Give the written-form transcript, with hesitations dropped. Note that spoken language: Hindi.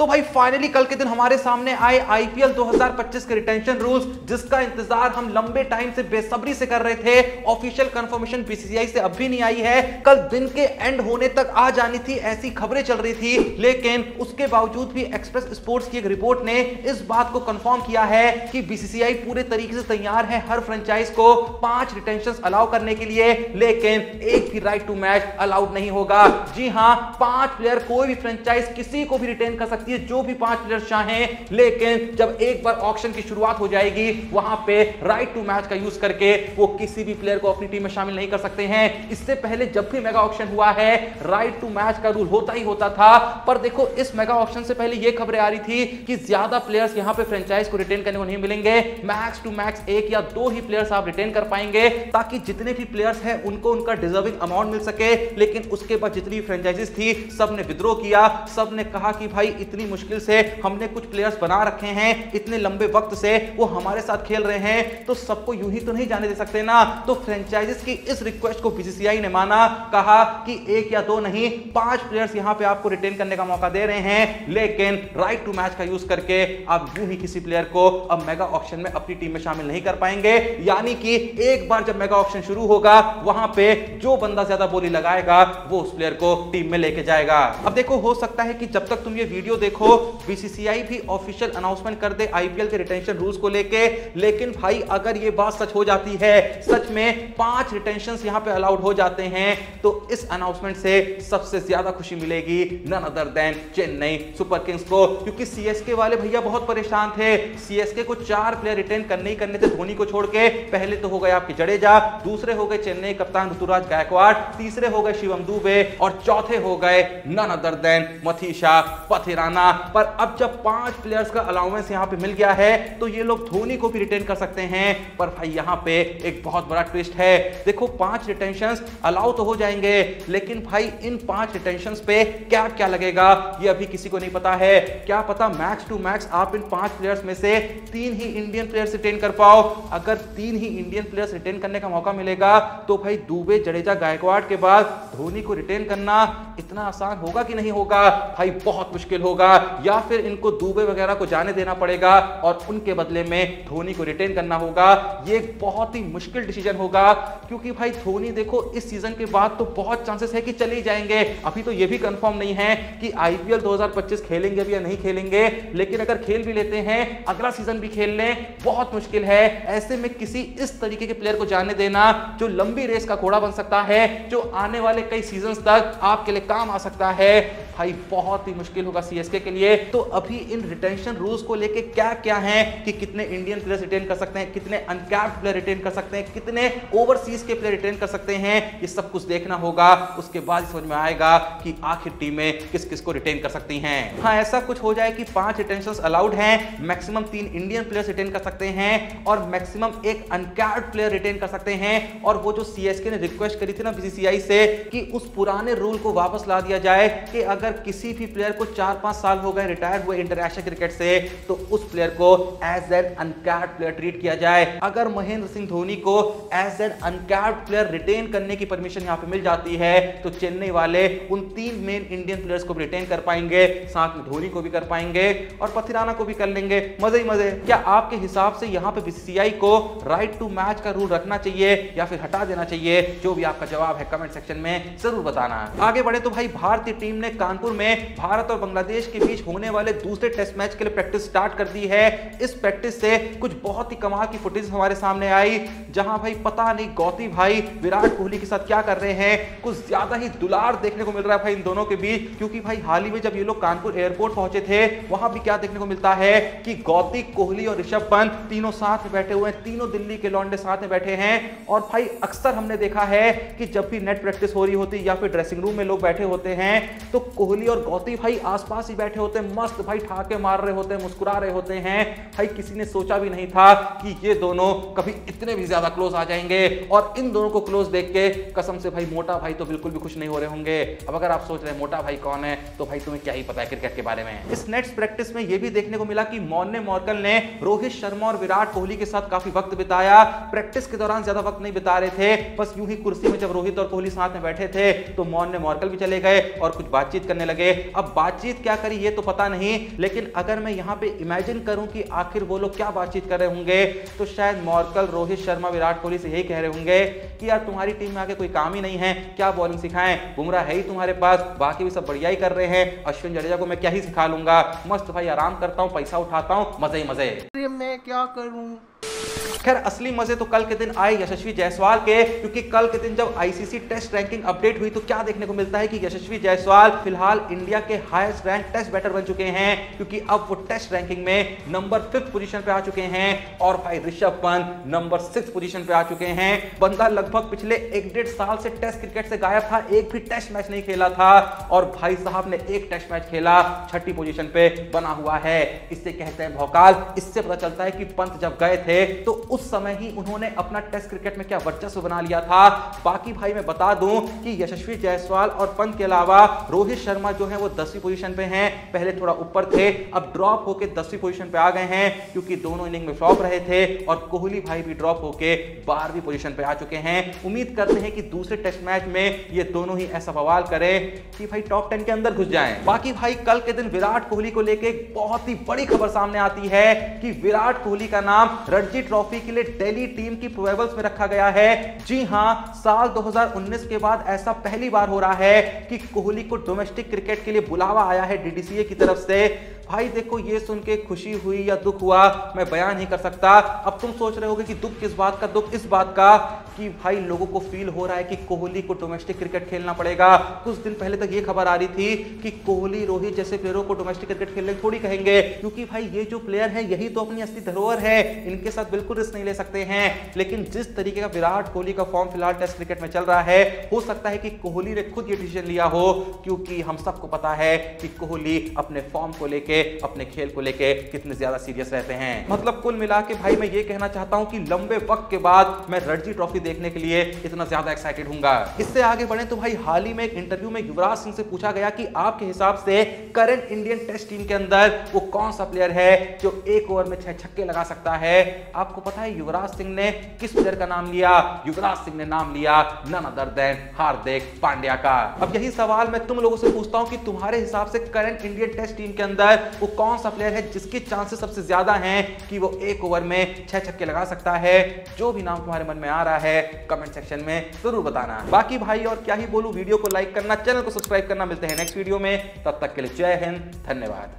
तो भाई फाइनली कल के दिन हमारे सामने आए आईपीएल 2025 के रिटेंशन रूल्स, जिसका इंतजार हम लंबे टाइम से बेसब्री से कर रहे थे। ऑफिशियल कंफर्मेशन बीसीसीआई से अब भी नहीं आई है। कल दिन के एंड होने तक आ जानी थी, ऐसी खबरें चल रही थी, लेकिन उसके बावजूद भी एक्सप्रेस स्पोर्ट्स की एक रिपोर्ट ने इस बात को कंफर्म किया है कि बीसीसीआई पूरे तरीके से तैयार है हर फ्रेंचाइज को 5 रिटेंशंस अलाउ करने के लिए, लेकिन एक भी राइट टू मैच अलाउड नहीं होगा। जी हां, 5 प्लेयर कोई भी फ्रेंचाइज किसी को भी रिटेन कर सकती है, जो भी 5 प्लेयर चाहें, लेकिन जब एक बार ऑक्शन की शुरुआत हो जाएगी वहां पे राइट टू मैच का यूज करके वो किसी भी प्लेयर को अपनी टीम में शामिल नहीं कर सकते हैं। इससे पहले जब भी मेगा ऑक्शन हुआ है राइट टू मैच का रूल होता ही होता था, पर देखो इस मेगा ऑक्शन से पहले ये खबरें आ रही थी कि ज्यादा प्लेयर्स यहां पे फ्रेंचाइज को रिटेन करने को नहीं मिलेंगे। मैक्स टू मैक्स 1 या 2 ही प्लेयर्स आप रिटेन कर पाएंगे, ताकि जितने भी प्लेयर्स हैं उनको उनका डिजर्विंग अमाउंट मिल सके। लेकिन उसके बाद जितनी फ्रेंचाइजीज थी सब ने विद्रोह किया, सब ने कहा कि भाई इतनी मुश्किल से हमने कुछ प्लेयर्स बना रखे हैं, इतने लंबे वक्त से वो हमारे साथ खेल रहे हैं, तो सबको यूं ही तो नहीं जाने दे सकते ना। तो फ्रेंचाइजीज की इस रिक्वेस्ट को बीसीसीआई ने माना, कहा कि 1 या 2 नहीं 5 प्लेयर्स यहां पे आपको रिटेन करने का मौका दे रहे हैं, लेकिन राइट टू मैच का यूज करके आप यूं ही किसी प्लेयर को अब मेगा ऑक्शन में अपनी टीम में शामिल नहीं कर पाएंगे। यानी कि एक बार जब मेगा ऑक्शन शुरू होगा वहां पे जो बंदा ज्यादा बोली लगाएगा वो उस प्लेयर को टीम में लेके जाएगा। अब देखो, हो सकता है कि जब तक तुम ये वीडियो देखो बीसीसीआई भी ऑफिशियल अनाउंसमेंट कर दे आईपीएल के रिटेंशन रूल्स को लेके, लेकिन भाई अगर ये बात सच हो जाती है, सच में 5 रिटेंशंस यहां पे अलाउड हो जाते हैं, तो इस अनाउंसमेंट से सबसे ज्यादा खुशी मिलेगी none other than Chennai Super Kings को, क्योंकि सीएसके वाले भैया बहुत परेशान थे। सीएसके को 4 प्लेयर रिटेन करने ही करने थे धोनी को छोड़ के। पहले तो हो गए आपके जडेजा, दूसरे हो गए चेन्नई कप्तान ऋतुराज गायकवाड़, तीसरे हो गए शिवम दुबे और चौथे हो गए none other than Matheesha Pathirana. पर अब जब 5 प्लेयर्स का अलाउंस यहां पे मिल गया है तो ये लोग धोनी को भी रिटेन कर सकते हैं। पर भाई यहां पे एक बहुत बड़ा ट्विस्ट है। देखो 5 रिटेंशंस अलाउ तो हो जाएंगे, लेकिन भाई इन 5 रिटेंशंस पे कैप क्या लगेगा ये अभी किसी को नहीं पता है। क्या पता मैक्स टू मैक्स आप इन 5 प्लेयर्स में से 3 ही इंडियन प्लेयर्स रिटेन कर पाओ। अगर 3 ही इंडियन प्लेयर्स रिटेन करने का मौका मिलेगा तो भाई दुबे जडेजा गायकवाड़ के बाद धोनी को रिटेन करना इतना आसान होगा कि नहीं होगा? भाई बहुत मुश्किल होगा। या फिर इनको दुबे वगैरह को जाने देना पड़ेगा और उनके बदले में धोनी को रिटेन करना होगा। ये एक बहुत ही मुश्किल डिसीजन होगा, क्योंकि भाई धोनी देखो इस सीजन के बाद तो बहुत चांसेस है कि चले ही जाएंगे। अभी तो ये भी कंफर्म नहीं है कि आईपीएल 2025 खेलेंगे भी या नहीं खेलेंगे, लेकिन अगर खेल भी लेते हैं अगला सीजन भी खेल लें बहुत मुश्किल है। ऐसे में किसी इस तरीके के प्लेयर को जाने देना जो लंबी रेस का घोड़ा बन सकता है, जो आने वाले कई सीजन तक आपके लिए काम आ सकता है, भाई बहुत ही मुश्किल होगा सीएसके के लिए। तो अभी इन रिटेंशन रूल्स को लेके क्या क्या है कि कितने इंडियन प्लेयर्स रिटेन कर सकते हैं, कितने अनकैप्ड प्लेयर रिटेन कर सकते हैं, कितने ओवरसीज के प्लेयर रिटेन कर सकते हैं, ये सब कुछ देखना होगा। उसके बाद समझ में आएगा कि आखिर टीमें किस किस को रिटेन कर सकती हैं। हाँ, ऐसा कुछ हो जाए कि 5 रिटेंशंस अलाउड हैं, मैक्सिमम 3 इंडियन प्लेयर्स रिटेन कर सकते हैं और मैक्सिमम 1 अनकैप्ड प्लेयर रिटेन कर सकते हैं। और वो जो सीएसके ने रिक्वेस्ट करी थी ना बीसीसीआई से कि उस पुराने रूल को वापस ला दिया जाए कि अगर किसी भी प्लेयर को 4-5 साल हो गए रिटायर हुए इंटरनेशनल क्रिकेट से, तो उस प्लेयर को as an uncapped player treat किया जाए। अगर महेंद्र सिंह धोनी को as an uncapped player retain करने की परमिशन यहां पे मिल जाती है, तो चेन्नई वाले उन 3 मेन इंडियन प्लेयर्स को रिटेन कर पाएंगे, साथ में धोनी को भी कर पाएंगे और पथिराना को भी कर लेंगे। मजे ही मजे। क्या आपके हिसाब से यहां पे बीसीसीआई को राइट टू मैच का रूल रखना चाहिए या फिर हटा देना चाहिए? जो भी आपका जवाब है कमेंट सेक्शन में जरूर बताना। आगे बढ़े तो भाई भारतीय टीम ने कानपुर में भारत और बांग्लादेश के बीच होने वाले दूसरे टेस्ट मैच के लिए प्रैक्टिस स्टार्ट कर दी है। इस प्रैक्टिस से कुछ बहुत ही कमाल की फुटेज हमारे सामने आई, जहां भाई पता नहीं गौती भाई विराट कोहली के साथ क्या कर रहे हैं। कुछ ज्यादा ही दुलार देखने को मिल रहा है भाई इन दोनों के बीच, क्योंकि भाई हाल ही में जब ये लोग कानपुर एयरपोर्ट पहुंचे थे वहां भी क्या देखने को मिलता है कि गौती, कोहली और ऋषभ पंत तीनों साथ में बैठे हुए हैं, तीनों दिल्ली के लौंडे साथ में बैठे हैं। और भाई अक्सर हमने देखा है कि जब भी नेट प्रैक्टिस हो रही होती या फिर ड्रेसिंग रूम में लोग बैठे होते हैं तो कोहली और गौती भाई आसपास ही बैठे होते हैं, मस्त भाई ठाके मार रहे होते हैं, मुस्कुरा रहे होते हैं। भाई किसी ने सोचा भी नहीं था कि ये दोनों कभी इतने भी ज्यादा क्लोज आ जाएंगे। और इन दोनों को क्लोज देख के कसम से भाई मोटा भाई तो बिल्कुल भी खुश नहीं हो रहे होंगे। अब अगर आप सोच रहे हैं मोटा भाई कौन है, तो भाई तुम्हें क्या ही पता है क्रिकेट के बारे में। इस नेट्स प्रैक्टिस में यह भी देखने को मिला कि मॉन्ने मॉर्कल ने रोहित शर्मा और विराट कोहली के साथ काफी वक्त बिताया। प्रैक्टिस के दौरान ज्यादा वक्त नहीं बिता रहे थे, बस यूं ही कुर्सी में जब रोहित और कोहली साथ में बैठे थे तो मॉन्ने मॉर्कल भी चले गए और कुछ बातचीत करने लगे। अब बातचीत क्या करी जानकारी ये तो पता नहीं, लेकिन अगर मैं यहाँ पे इमेजिन करूं कि आखिर वो लोग क्या बातचीत कर रहे होंगे, तो शायद मॉर्कल, रोहित शर्मा, विराट कोहली से यही कह रहे होंगे कि यार तुम्हारी टीम में आके कोई काम ही नहीं है, क्या बॉलिंग सिखाएं, बुमराह है ही तुम्हारे पास, बाकी भी सब बढ़िया ही कर रहे हैं, अश्विन जडेजा को मैं क्या ही सिखा लूंगा, मस्त भाई आराम करता हूं, पैसा उठाता हूं, मजे ही मजे। मैं क्या करूं। खैर असली मजे तो कल के दिन आए यशस्वी जायसवाल के, क्योंकि कल के दिन जब आईसीसी टेस्ट रैंकिंग अपडेट हुई तो क्या देखने को मिलता है कि यशस्वी जायसवाल फिलहाल इंडिया के हाईएस्ट रैंक टेस्ट बैटर बन चुके हैं, क्योंकि अब वो टेस्ट रैंकिंग में नंबर 5 पोजीशन पे आ चुके हैं। और भाई ऋषभ पंत नंबर 6 पोजीशन पे आ चुके हैं। बंदा लगभग पिछले 1-1.5 साल से टेस्ट क्रिकेट से गायब था, एक भी टेस्ट मैच नहीं खेला था, और भाई साहब ने एक टेस्ट मैच खेला, 6ठी पोजीशन पे बना हुआ है। इससे कहते हैं भौकाल। इससे पता चलता है कि पंत जब गए थे तो उस समय ही उन्होंने अपना टेस्ट क्रिकेट में क्या वर्चस्व बना लिया था। बाकी भाई मैं बता दूं कि यशस्वी जायसवाल और पंत के अलावा रोहित शर्मा जो है वो 10वीं पोजीशन पे हैं, पहले थोड़ा ऊपर थे, अब ड्रॉप होके 10वीं पोजीशन पे आ गए हैं, क्योंकि दोनों इनिंग में फ्लॉप रहे थे। और कोहली भाई भी ड्रॉप होके 12वीं पोजीशन पे आ चुके हैं। उम्मीद करते हैं कि दूसरे टेस्ट मैच में ये दोनों ही ऐसा बवाल करें कि भाई टॉप 10 के अंदर घुस जाएं। बाकी भाई कल के दिन विराट कोहली को लेके एक बहुत ही बड़ी खबर सामने आती है कि विराट कोहली का नाम रणजी ट्रॉफी के लिए दिल्ली टीम की प्रोबेबल्स में रखा गया है। जी हां, साल 2019 के बाद ऐसा पहली बार हो रहा है कि कोहली को डोमेस्टिक क्रिकेट के लिए बुलावा आया है डीडीसीए की तरफ से। भाई देखो, ये सुन के खुशी हुई या दुख हुआ मैं बयान नहीं कर सकता। अब तुम सोच रहे होगे कि दुख किस बात का? दुख इस बात का कि भाई लोगों को फील हो रहा है कि कोहली को डोमेस्टिक क्रिकेट खेलना पड़ेगा। कुछ दिन पहले तक ये खबर आ रही थी कि कोहली, रोहित जैसे प्लेयरों को डोमेस्टिक क्रिकेट खेलने थोड़ी कहेंगे, क्योंकि भाई ये जो प्लेयर है यही तो अपनी असली धरोहर है, इनके साथ बिल्कुल रिस्क नहीं ले सकते हैं। लेकिन जिस तरीके का विराट कोहली का फॉर्म फिलहाल टेस्ट क्रिकेट में चल रहा है, हो सकता है कि कोहली ने खुद ये डिसीजन लिया हो, क्योंकि हम सबको पता है कि कोहली अपने फॉर्म को लेके, अपने खेल को लेके कितने ज्यादा सीरियस रहते हैं। मतलब कुल मिला के भाई मैं ये कहना चाहता हूं कि लंबे वक्त के बाद मैं रणजी ट्रॉफी देखने के लिए इतना ज्यादा एक्साइटेड हूंगा। इससे आगे बढ़े तो भाई हाल ही में एक इंटरव्यू में युवराज सिंह से पूछा गया कि आपके हिसाब से करंट इंडियन टेस्ट टीम के अंदर वो कौन सा प्लेयर है जो एक ओवर में 6 छक्के लगा सकता है। आपको पता है युवराज सिंह ने किस प्लेयर का नाम लिया? युवराज सिंह ने नाम लिया none other then Hardik Pandya का। अब यही सवाल मैं तुम लोगों से पूछता हूं कि तुम्हारे हिसाब से करंट इंडियन टेस्ट टीम के अंदर वो कौन सा प्लेयर है जिसके चांसेस सबसे ज्यादा हैं कि वो एक ओवर में 6 छक्के लगा सकता है? जो भी नाम तुम्हारे मन में आ रहा है कमेंट सेक्शन में जरूर बताना। बाकी भाई और क्या ही बोलूं, वीडियो को लाइक करना, चैनल को सब्सक्राइब करना। मिलते हैं नेक्स्ट वीडियो में, तब तक के लिए जय हिंद, धन्यवाद।